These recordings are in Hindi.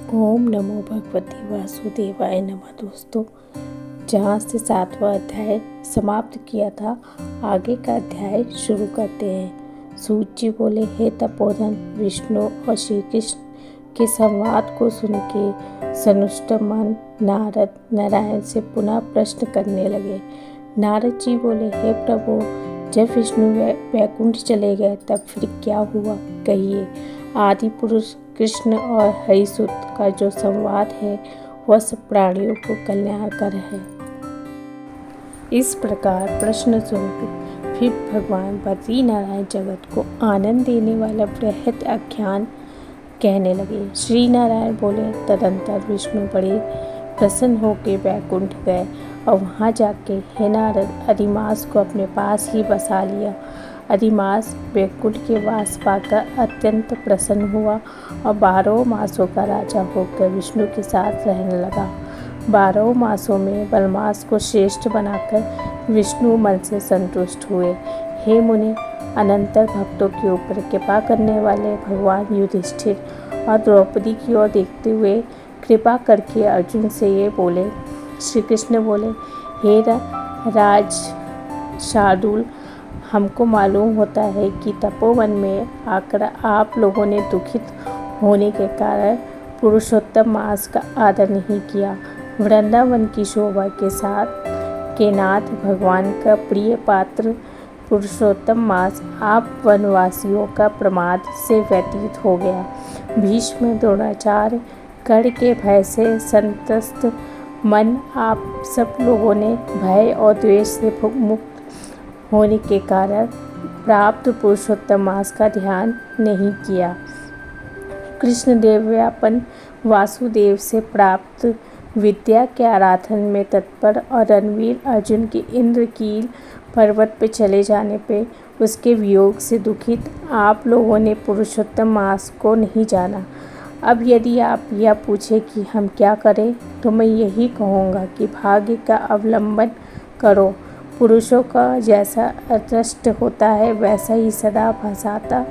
ओम नमो भगवते वासुदेवाय नमः। दोस्तों, जहाँ से 7वां अध्याय समाप्त किया था, आगे का अध्याय शुरू करते हैं। सूत जी बोले, हे तपोधन, विष्णु और श्री कृष्ण के संवाद को सुन के सनुष्ट मन नारद नारायण से पुनः प्रश्न करने लगे। नारद जी बोले, हे प्रभु, जब विष्णु वैकुंठ चले गए तब फिर क्या हुआ, कहिए। आदि पुरुष कृष्ण और हरिसुत का जो संवाद है वह सब प्राणियों को कल्याणकर है। इस प्रकार प्रश्न सुनकर फिर भगवान बद्री नारायण जगत को आनंद देने वाला बृहद आख्यान कहने लगे। श्री नारायण बोले, तदंतर विष्णु बड़े प्रसन्न होकर वैकुंठ गए और वहाँ जाके हे नारद, अधिमास को अपने पास ही बसा लिया। अधिमास वैकुंठ के वास पाकर अत्यंत प्रसन्न हुआ और 12 मासों का राजा होकर विष्णु के साथ रहने लगा। 12 मासों में बलमास को श्रेष्ठ बनाकर विष्णु मन से संतुष्ट हुए। हे मुनि, अनंतर भक्तों के ऊपर कृपा करने वाले भगवान युधिष्ठिर और द्रौपदी की ओर देखते हुए कृपा करके अर्जुन से ये बोले। श्री कृष्ण बोले, हे राज शार्दूल, हमको मालूम होता है कि तपोवन में आकर आप लोगों ने दुखित होने के कारण पुरुषोत्तम मास का आदर नहीं किया। वृंदावन की शोभा के साथ के नाथ भगवान का प्रिय पात्र पुरुषोत्तम मास आप वनवासियों का प्रमाद से व्यतीत हो गया। भीष्म, द्रोणाचार्य, कर्ण के भय से संतस्त मन आप सब लोगों ने भय और द्वेष से मुक्त होने के कारण प्राप्त पुरुषोत्तम मास का ध्यान नहीं किया। कृष्ण देवव्यापन वासुदेव से प्राप्त विद्या के आराधन में तत्पर और रणवीर अर्जुन के इंद्रकील पर्वत पर चले जाने पे उसके वियोग से दुखित आप लोगों ने पुरुषोत्तम मास को नहीं जाना। अब यदि आप यह पूछे कि हम क्या करें, तो मैं यही कहूँगा कि भाग्य का अवलंबन करो। पुरुषों का जैसा अदृष्ट होता है वैसा ही सदा फंसाता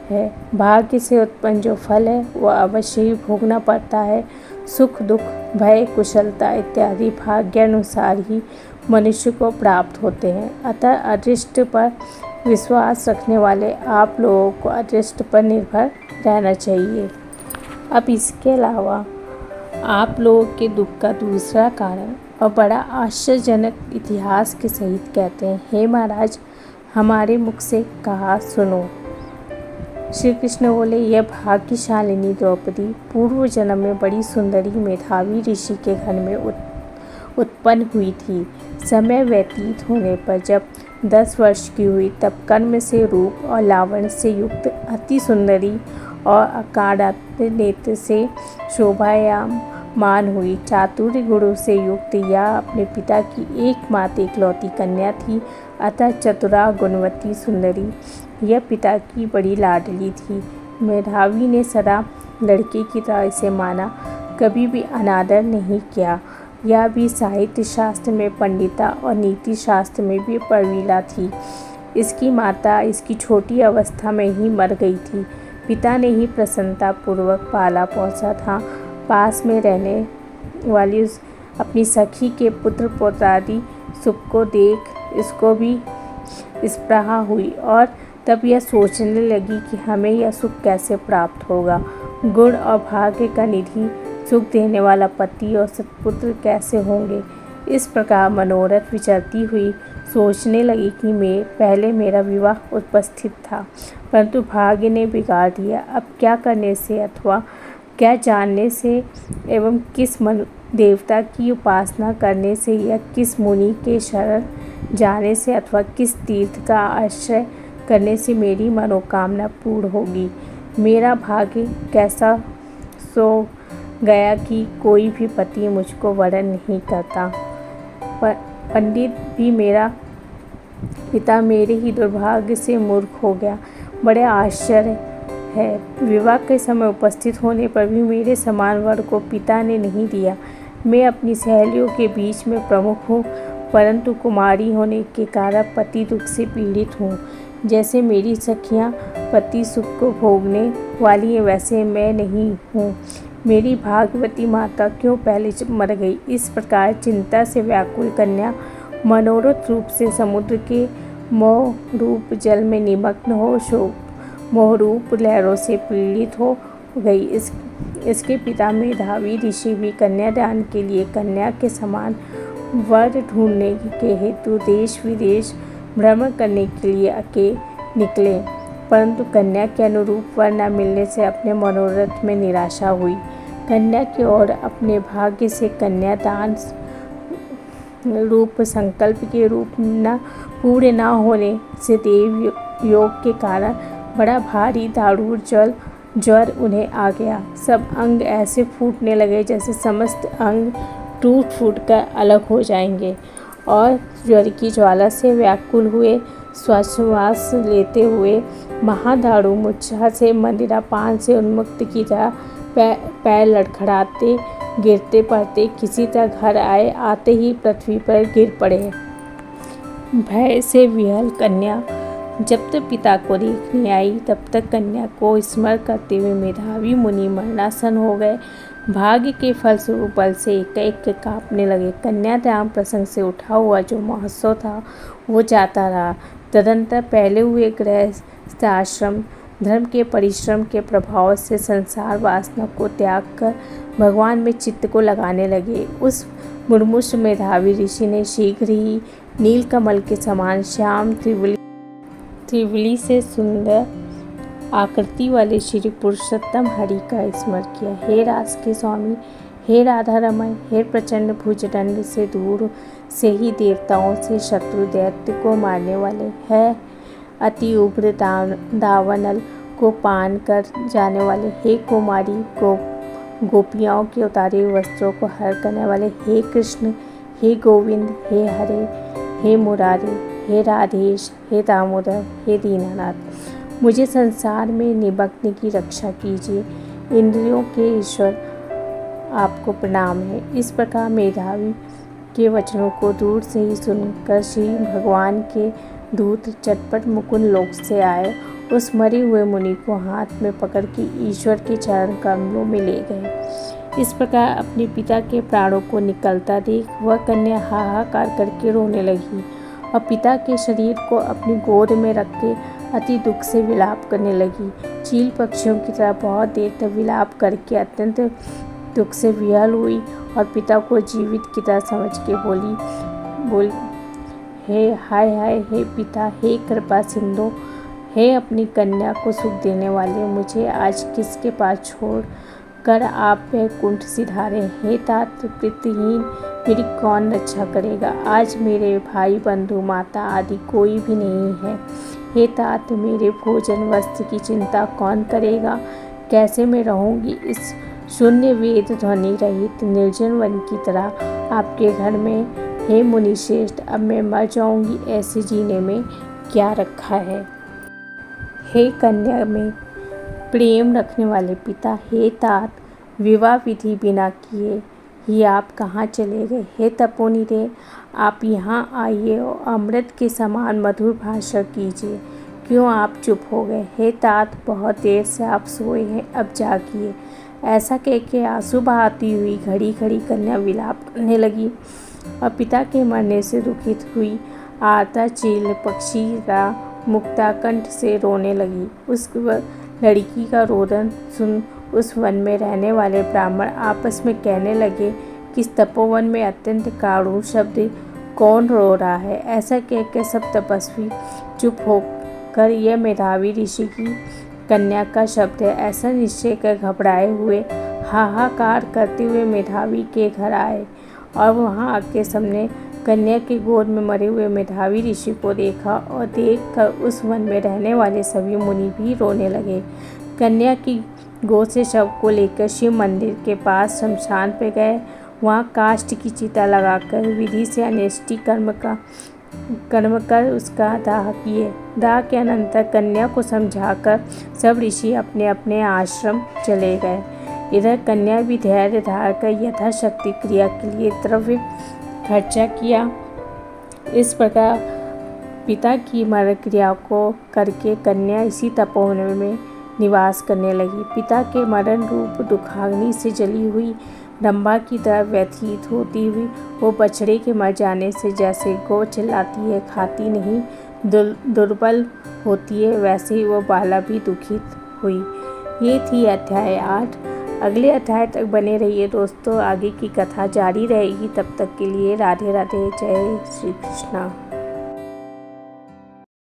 है। भाग्य से उत्पन्न जो फल है वह अवश्य ही भोगना पड़ता है। सुख दुख भय कुशलता इत्यादि भाग्यानुसार ही मनुष्य को प्राप्त होते हैं। अतः अदृष्ट पर विश्वास रखने वाले आप लोगों को अदृष्ट पर निर्भर रहना चाहिए। अब इसके अलावा आप लोगों के दुख का दूसरा कारण और बड़ा आश्चर्यजनक इतिहास के सहित कहते हैं। हे महाराज, हमारे मुख से कहा सुनो। श्री कृष्ण बोले, यह भाग्यशालिनी द्रौपदी पूर्व जन्म में बड़ी सुंदरी मेधावी ऋषि के घर में उत्पन्न हुई थी। समय व्यतीत होने पर जब 10 वर्ष की हुई तब कर्म से रूप और लावण्य से युक्त अति सुंदरी और अकाढ़ नेत्र से शोभायमान हुई। चातुर्य गुणों से युक्त यह अपने पिता की एकमात्र इकलौती कन्या थी। अतः चतुरा गुणवती सुंदरी यह पिता की बड़ी लाडली थी। मेधावी ने सदा लड़के की तरह इसे माना, कभी भी अनादर नहीं किया। यह भी साहित्य शास्त्र में पंडिता और नीति शास्त्र में भी प्रवीणा थी। इसकी माता इसकी छोटी अवस्था में ही मर गई थी। पिता ने ही प्रसन्नता पूर्वक पाला पोसा था। पास में रहने वाली अपनी सखी के पुत्र पौत्रादि सुख को देख इसको भी स्पृहा हुई और तब यह सोचने लगी कि हमें यह सुख कैसे प्राप्त होगा। गुण और भाग्य का निधि सुख देने वाला पति और सत्पुत्र कैसे होंगे। इस प्रकार मनोरथ विचरती हुई सोचने लगी कि पहले मेरा विवाह उपस्थित था, परंतु भाग्य ने बिगाड़ दिया। अब क्या करने से अथवा क्या जानने से एवं किस देवता की उपासना करने से या किस मुनि के शरण जाने से अथवा किस तीर्थ का आश्रय करने से मेरी मनोकामना पूर्ण होगी। मेरा भाग्य कैसा सो गया कि कोई भी पति मुझको वरण नहीं करता। पंडित भी मेरा पिता मेरे ही दुर्भाग्य से मूर्ख हो गया। बड़े आश्चर्य है, विवाह के समय उपस्थित होने पर भी मेरे समान वर को पिता ने नहीं दिया। मैं अपनी सहेलियों के बीच में प्रमुख हूँ, परंतु कुमारी होने के कारण पति दुख से पीड़ित हूँ। जैसे मेरी सखियाँ पति सुख को भोगने वाली हैं वैसे मैं नहीं हूँ। मेरी भागवती माता क्यों पहले मर गई। इस प्रकार चिंता से व्याकुल कन्या मनोरथ रूप से समुद्र के मोह रूप जल में निमग्न हो शोक मोहरूप लहरों से पीड़ित हो गई। इसके पिता मेधावी ऋषि भी कन्यादान के लिए कन्या के समान वर ढूंढने के हेतु देश विदेश भ्रमण करने के लिए निकले, परंतु कन्या के अनुरूप वर न मिलने से अपने मनोरथ में निराशा हुई। कन्या की ओर अपने भाग्य से कन्यादान रूप संकल्प के रूप पूरे न होने से देव योग के कारण बड़ा भारी दारूर ज्वर उन्हें आ गया। सब अंग ऐसे फूटने लगे जैसे समस्त अंग टूट फूट कर अलग हो जाएंगे, और ज्वर की ज्वाला से व्याकुल हुए श्वास लेते हुए महादारू मूर्छा से मंदिरा पान से उन्मुक्त की तरह पैर लड़खड़ाते गिरते पड़ते किसी तरह घर आते ही पृथ्वी पर गिर पड़े। भय से विह्वल कन्या जब तक पिता को देखने आई तब तक कन्या को स्मरण करते हुए मेधावी मुनि मरणासन हो गए। भाग्य के फलस्वरूप बल से एक कांपने लगे। कन्यादान प्रसंग से उठा हुआ जो महोत्सव था वो जाता रहा। तदंतर पहले हुए गृहस्थ आश्रम धर्म के परिश्रम के प्रभाव से संसार वासना को त्याग कर भगवान में चित्त को लगाने लगे। उस मुर्मुष मेधावी ऋषि ने शीघ्र ही नीलकमल के समान श्याम त्रिवली से सुंदर आकृति वाले श्री पुरुषोत्तम हरि का स्मरण किया। हे रास के स्वामी, हे राधा रमण, हे प्रचंड भुजदंड से दूर से ही देवताओं से शत्रु दैत्य को मारने वाले, है अति उग्र दावानल को पान कर जाने वाले, हे कुमारी गोपियाओं के उतारे वस्त्रों को हर करने वाले, हे कृष्ण, हे गोविंद, हे हरे, हे मुरारी, हे राधेश, हे दामोदर, हे दीनानाथ, मुझे संसार में निमग्न की रक्षा कीजिए। इंद्रियों के ईश्वर आपको प्रणाम है। इस प्रकार मेधावी के वचनों को दूर से ही सुनकर श्री भगवान के दूत चटपट मुकुंद लोक से आए। उस मरे हुए मुनि को हाथ में पकड़ के ईश्वर के चरण कमलों में ले गए। इस प्रकार अपने पिता के प्राणों को निकलता देख वह कन्या हाहाकार करके रोने लगी और पिता के शरीर को अपनी गोद में रख के अति दुख से विलाप करने लगी। चील पक्षियों की तरह बहुत देर तक विलाप करके अत्यंत दुख से विह्वल हुई और पिता को जीवित की तरह समझ के बोली, हे हाय हाय, हे पिता, हे कृपा सिंधु, हे अपनी कन्या को सुख देने वाले, मुझे आज किसके पास छोड़ कर आप वैकुंठ सिधारे। हे तात प्रीतिहीन, मेरी कौन रक्षा करेगा। आज मेरे भाई बंधु माता आदि कोई भी नहीं है। हे तात, मेरे भोजन वस्त्र की चिंता कौन करेगा। कैसे मैं रहूँगी इस शून्य वेद ध्वनि रहित निर्जन वन की तरह आपके घर में। हे मुनि श्रेष्ठ, अब मैं मर जाऊँगी, ऐसे जीने में क्या रखा है। हे कन्या में प्रेम रखने वाले पिता, हे तात, विवाह विधि बिना किए ही आप कहाँ चले गए। हे तपोनिधे, आप यहाँ आइए और अमृत के समान मधुर भाषण कीजिए। क्यों आप चुप हो गए। हे तात, बहुत देर से आप सोए हैं, अब जागिए। ऐसा कह के आंसू बहाती हुई घड़ी घड़ी कन्या विलाप करने लगी और पिता के मरने से दुखित हुई आरता चील पक्षी का मुक्ता कंठ से रोने लगी। उस लड़की का रोदन सुन उस वन में रहने वाले ब्राह्मण आपस में कहने लगे कि इस तपोवन में अत्यंत कारुण शब्द कौन रो रहा है। ऐसा कहकर सब तपस्वी चुप होकर यह मेधावी ऋषि की कन्या का शब्द है ऐसा निश्चय कर घबराए हुए हाहाकार करते हुए मेधावी के घर आए और वहाँ आके सबने कन्या की गोद में मरे हुए मेधावी ऋषि को देखा और देखकर उस वन में रहने वाले सभी मुनि भी रोने लगे। कन्या की गोद से शव को लेकर शिव मंदिर के पास शमशान पे गए। वहाँ काष्ठ की चिता लगाकर विधि से अनेष्टि कर्म कर उसका दाह किए। दाह के अनंतर कन्या को समझाकर सब ऋषि अपने अपने आश्रम चले गए। इधर कन्या भी धैर्य धार कर यथाशक्ति क्रिया के लिए द्रव्य खर्चा किया। इस प्रकार पिता की मरण क्रिया को करके कन्या इसी तपोवन में निवास करने लगी। पिता के मरण रूप दुखाग्नि से जली हुई रंभा की तरह व्यथित होती हुई वो बछड़े के मर जाने से जैसे गौ चिल्लाती है, खाती नहीं, दुर्बल होती है, वैसे ही वो बाला भी दुखित हुई। ये थी अध्याय 8। अगले अध्याय तक बने रहिए दोस्तों, आगे की कथा जारी रहेगी। तब तक के लिए राधे राधे, जय श्री कृष्णा।